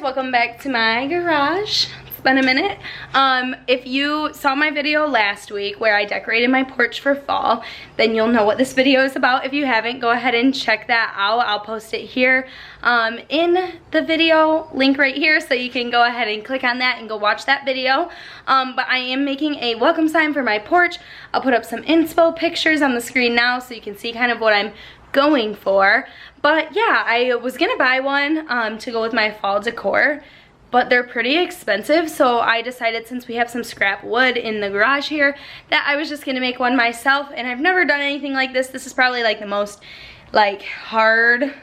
welcome back to my garage. It's been a minute. If you saw my video last week where I decorated my porch for fall, then you'll know what this video is about. If you haven't, go ahead and check that out. I'll post it here in the video link right here, so you can go ahead and click on that and go watch that video. But I am making a welcome sign for my porch. I'll put up some inspo pictures on the screen now so you can see kind of what I'm going for. But yeah, I was gonna buy one to go with my fall decor, but they're pretty expensive, so I decided, since we have some scrap wood in the garage here, that I was just gonna make one myself. And I've never done anything like this. This is probably like the most hard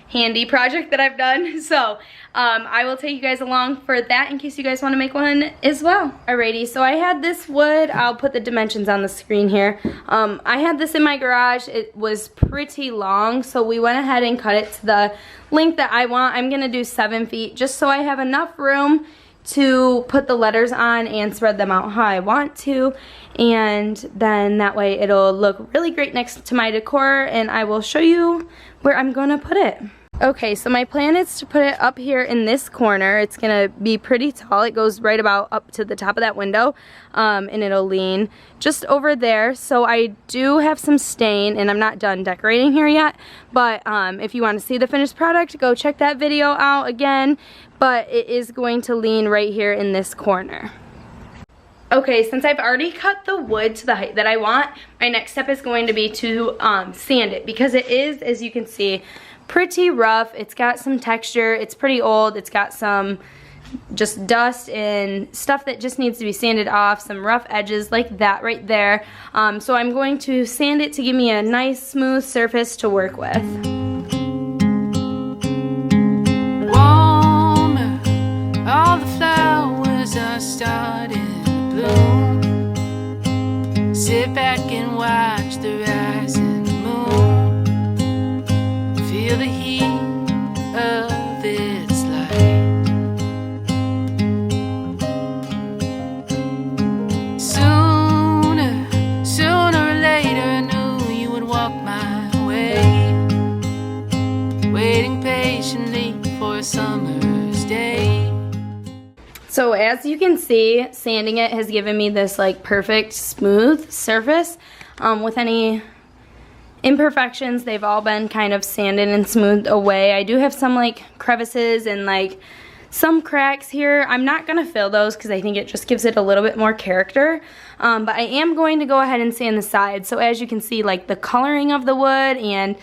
handy project that I've done, so I will take you guys along for that in case you guys want to make one as well. Alrighty, so I had this wood. I'll put the dimensions on the screen here. I had this in my garage. It was pretty long, so we went ahead and cut it to the length that I want. I'm gonna do 7 feet just so I have enough room to put the letters on and spread them out how I want to, and then that way it'll look really great next to my decor, and I will show you where I'm gonna put it. Okay, so my plan is to put it up here in this corner. It's gonna be pretty tall. It goes right about up to the top of that window, and it'll lean just over there. So I do have some stain, and I'm not done decorating here yet, but if you want to see the finished product, go check that video out again. But it is going to lean right here in this corner. Okay, since I've already cut the wood to the height that I want, my next step is going to be to sand it, because it is, as you can see, pretty rough. It's got some texture. It's pretty old. It's got some just dust and stuff that just needs to be sanded off, some rough edges like that right there. So I'm going to sand it to give me a nice smooth surface to work with. Warmer, all the flowers are starting to bloom. Sit back and watch the rising moon. Feel the heat of its light. Sooner or later I knew you would walk my way, waiting patiently for a summer's day. So as you can see, sanding it has given me this perfect smooth surface. With any imperfections, they've all been kind of sanded and smoothed away. I do have some crevices and some cracks here. I'm not gonna fill those because I think it just gives it a little bit more character. But I am going to go ahead and sand the sides. So as you can see, the coloring of the wood and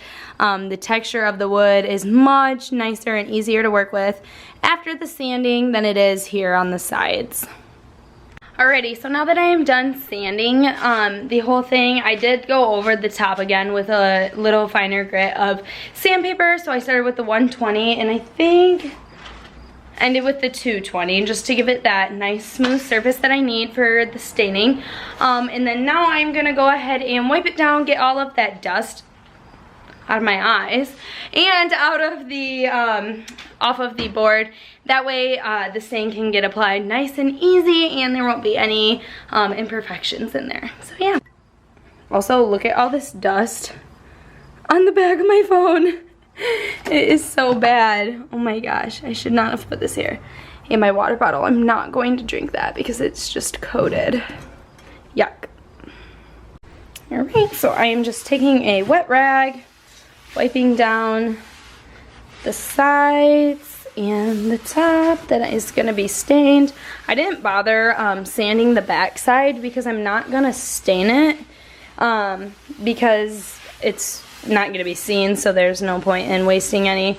the texture of the wood is much nicer and easier to work with after the sanding than it is here on the sides. Alrighty, so now that I am done sanding the whole thing, I did go over the top again with a little finer grit of sandpaper. So I started with the 120 and I think ended with the 220 just to give it that nice smooth surface that I need for the staining. And then now I'm gonna go ahead and wipe it down, get all of that dust out of my eyes and out of the off of the board. That way the stain can get applied nice and easy and there won't be any imperfections in there. So yeah. Also, look at all this dust on the back of my phone. It is so bad. Oh my gosh, I should not have put this here. In my water bottle, I'm not going to drink that because it's just coated. Yuck. Alright, so I am just taking a wet rag, wiping down the sides and the top that is going to be stained. I didn't bother sanding the back side because I'm not going to stain it because it's not going to be seen, so there's no point in wasting any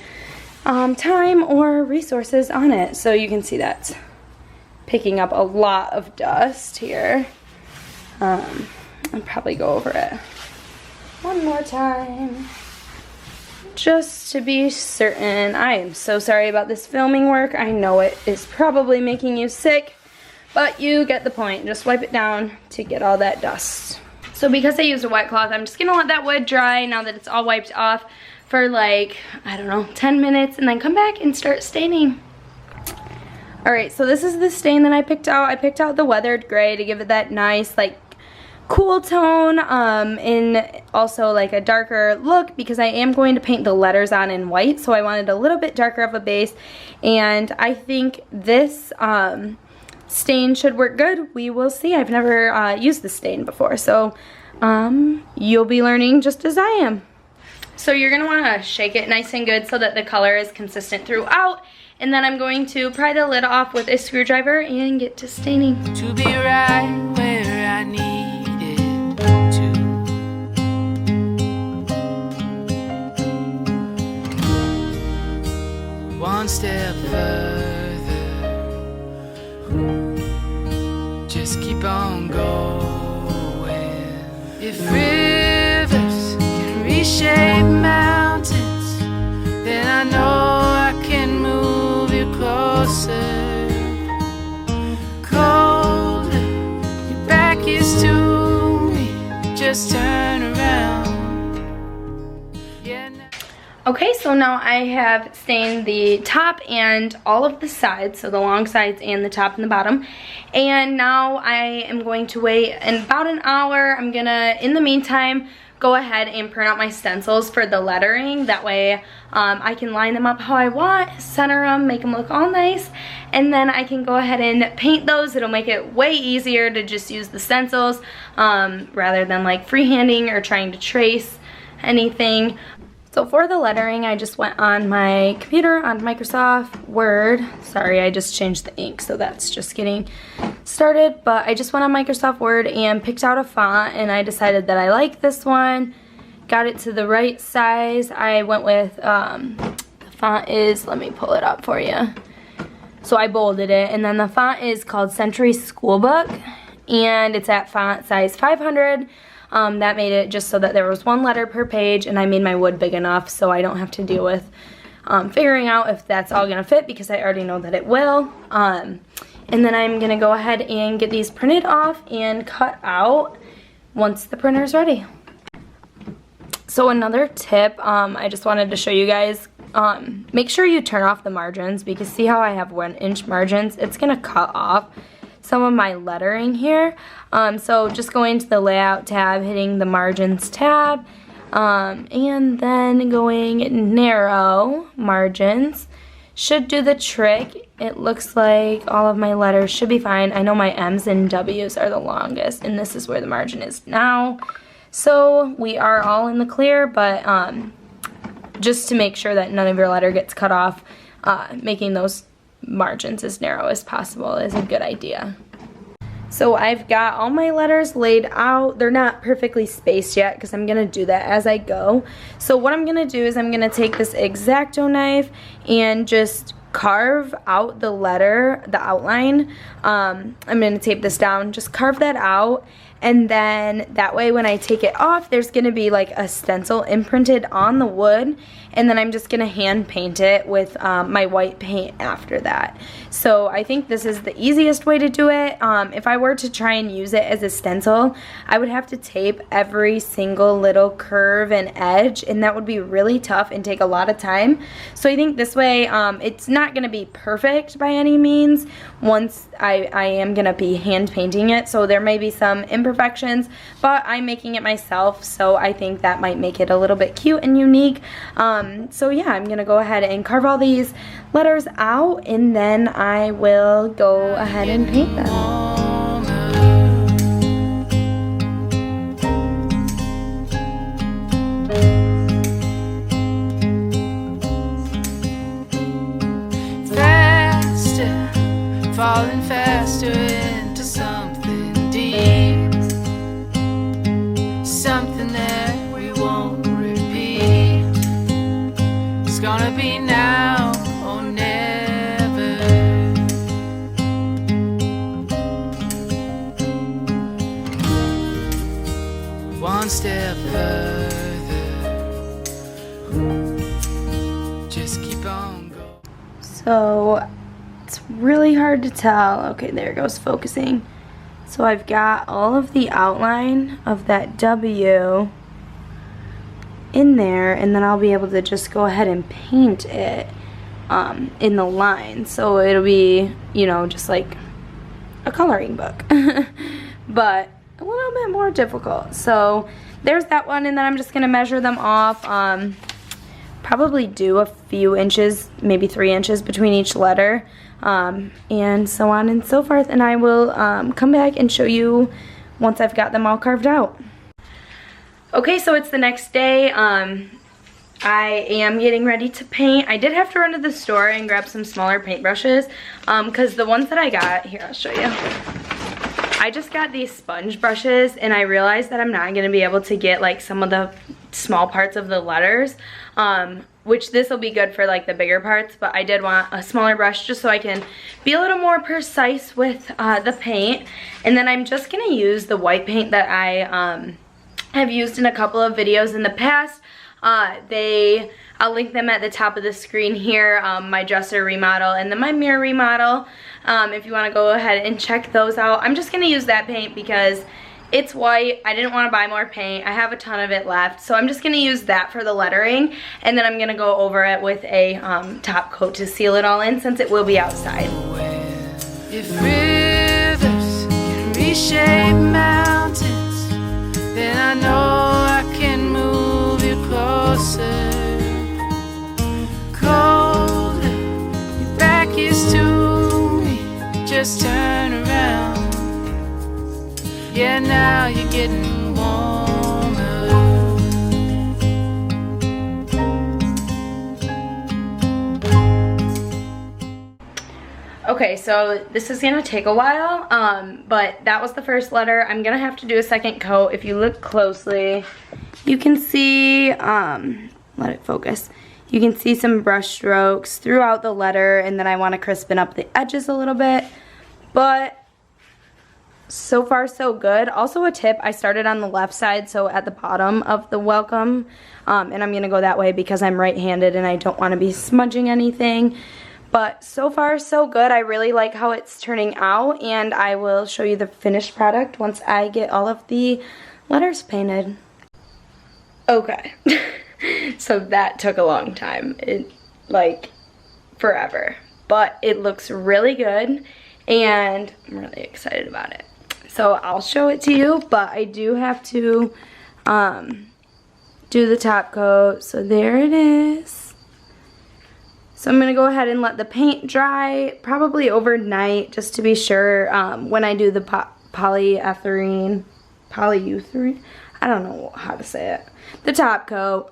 time or resources on it. So you can see that's picking up a lot of dust here. I'll probably go over it one more time just to be certain. I am so sorry about this filming work. I know it is probably making you sick, but you get the point. Just wipe it down to get all that dust. So because I used a wet cloth, I'm just gonna let that wood dry now that it's all wiped off for I don't know, 10 minutes, and then come back and start staining. Alright, so this is the stain that I picked out. I picked out the weathered gray to give it that nice cool tone in also like a darker look, because I am going to paint the letters on in white, so I wanted a little bit darker of a base, and I think this stain should work good. We will see. I've never used this stain before, so you'll be learning just as I am. So you're going to want to shake it nice and good so that the color is consistent throughout, and then I'm going to pry the lid off with a screwdriver and get to staining. To be right where I needed to. One step further, just keep on going. If rivers can reshape mountains, then I know I can move you closer. Colder, your back is to me, just turn around. Yeah, now. Okay, so now I have stained the top and all of the sides, so the long sides and the top and the bottom. And now I am going to wait in about an hour. I'm gonna, in the meantime, go ahead and print out my stencils for the lettering. That way I can line them up how I want, center them, make them look all nice, and then I can go ahead and paint those. It'll make it way easier to just use the stencils rather than like freehanding or trying to trace anything. So for the lettering, I just went on my computer on Microsoft Word. Sorry, I just changed the ink, so that's just getting started. But I just went on Microsoft Word and picked out a font, and I decided that I like this one. Got it to the right size. I went with, the font is, let me pull it up for you. So I bolded it, and then the font is called Century Schoolbook, and it's at font size 500. That made it just so that there was one letter per page, and I made my wood big enough so I don't have to deal with figuring out if that's all gonna fit, because I already know that it will. And then I'm gonna go ahead and get these printed off and cut out once the printer's ready. So another tip, I just wanted to show you guys, make sure you turn off the margins, because see how I have 1-inch margins? It's gonna cut off some of my lettering here. So just going to the layout tab, hitting the margins tab, and then going narrow margins should do the trick. It looks like all of my letters should be fine. I know my M's and W's are the longest, and this is where the margin is now. So we are all in the clear, but just to make sure that none of your letter gets cut off, making those margins as narrow as possible is a good idea. So I've got all my letters laid out. They're not perfectly spaced yet because I'm gonna do that as I go. So what I'm gonna do is I'm gonna take this X-Acto knife and just carve out the letter, the outline. I'm gonna tape this down, just carve that out, and then that way when I take it off, there's gonna be like a stencil imprinted on the wood, and then I'm just gonna hand paint it with my white paint after that. So I think this is the easiest way to do it. If I were to try and use it as a stencil, I would have to tape every single little curve and edge, and that would be really tough and take a lot of time. So I think this way, it's not gonna be perfect by any means once I am gonna be hand painting it, so there may be some imperfections, but I'm making it myself, so I think that might make it a little bit cute and unique. So yeah, I'm gonna go ahead and carve all these letters out, and then I will go ahead and paint them. Falling faster into something deep, something that we won't repeat. It's gonna be now or never. One step further, just keep on going. So it's really hard to tell. Okay, there it goes, focusing. So I've got all of the outline of that W in there, and then I'll be able to just go ahead and paint it in the line. So it'll be, you know, just like a coloring book. But a little bit more difficult. So there's that one, and then I'm just gonna measure them off. Probably do a few inches, maybe 3 inches between each letter, and so on and so forth. And I will come back and show you once I've got them all carved out. Okay, so it's the next day. I am getting ready to paint. I did have to run to the store and grab some smaller paintbrushes because the ones that I got, here, I'll show you. I just got these sponge brushes, and I realized that I'm not going to be able to get like some of the small parts of the letters, which this will be good for like the bigger parts, but I did want a smaller brush just so I can be a little more precise with the paint. And then I'm just going to use the white paint that I have used in a couple of videos in the past. I'll link them at the top of the screen here, my dresser remodel and then my mirror remodel, if you want to go ahead and check those out. I'm just going to use that paint because it's white. I didn't want to buy more paint. I have a ton of it left, so I'm just going to use that for the lettering, and then I'm going to go over it with a top coat to seal it all in since it will be outside. If rivers can reshape mountains, then I know I can move you closer. Colder, your back is to me, just turn around. Yeah, now you're getting warmer. Okay, so this is gonna take a while, but that was the first letter. I'm gonna have to do a second coat. If you look closely, you can see, let it focus. You can see some brush strokes throughout the letter, and then I want to crispen up the edges a little bit, but so far so good. Also a tip, I started on the left side, so at the bottom of the welcome, and I'm gonna go that way because I'm right-handed and I don't want to be smudging anything. But so far so good. I really like how it's turning out, and I will show you the finished product once I get all of the letters painted. Okay. So that took a long time, like forever, but it looks really good and I'm really excited about it. So I'll show it to you, but I do have to do the top coat. So there it is. So I'm gonna go ahead and let the paint dry probably overnight just to be sure when I do the polyurethane, I don't know how to say it, the top coat,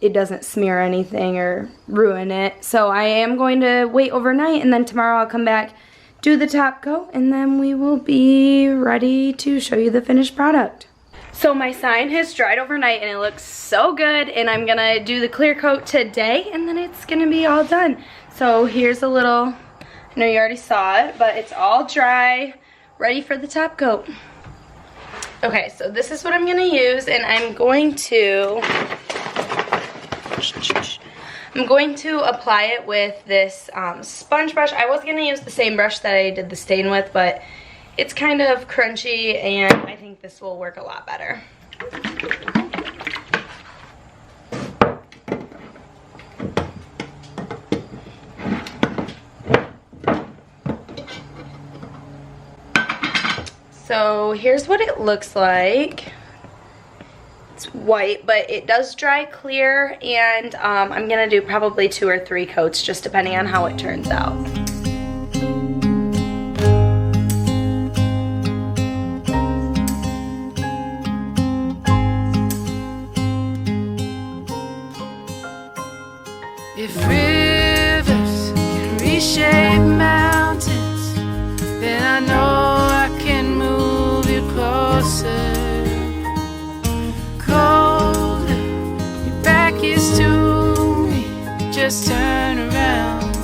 it doesn't smear anything or ruin it. So I am going to wait overnight, and then tomorrow I'll come back, do the top coat, and then we will be ready to show you the finished product. So my sign has dried overnight and it looks so good, and I'm gonna do the clear coat today and then it's gonna be all done. So here's a little, I know you already saw it, but it's all dry, ready for the top coat. Okay, so this is what I'm gonna use, and I'm going to apply it with this sponge brush. I was gonna use the same brush that I did the stain with, but it's kind of crunchy and I think this will work a lot better. So here's what it looks like. It's white, but it does dry clear, and I'm gonna do probably 2 or 3 coats just depending on how it turns out. If rivers can reshape mountains, then I know I can move you closer. Colder, your back is to me, just turn around.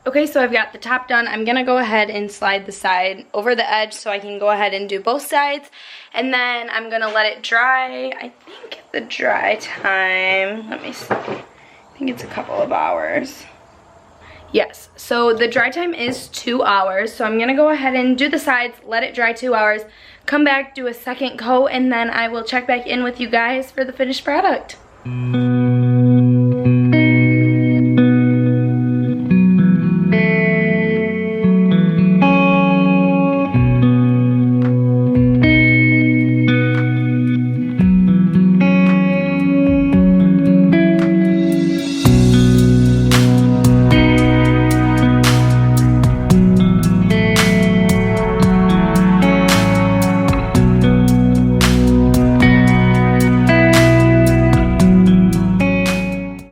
Okay, so I've got the top done. I'm gonna go ahead and slide the side over the edge so I can go ahead and do both sides, and then I'm gonna let it dry. I think the dry time, let me see, I think it's a couple of hours. Yes, so the dry time is 2 hours, so I'm gonna go ahead and do the sides, let it dry 2 hours, come back, do a second coat, and then I will check back in with you guys for the finished product.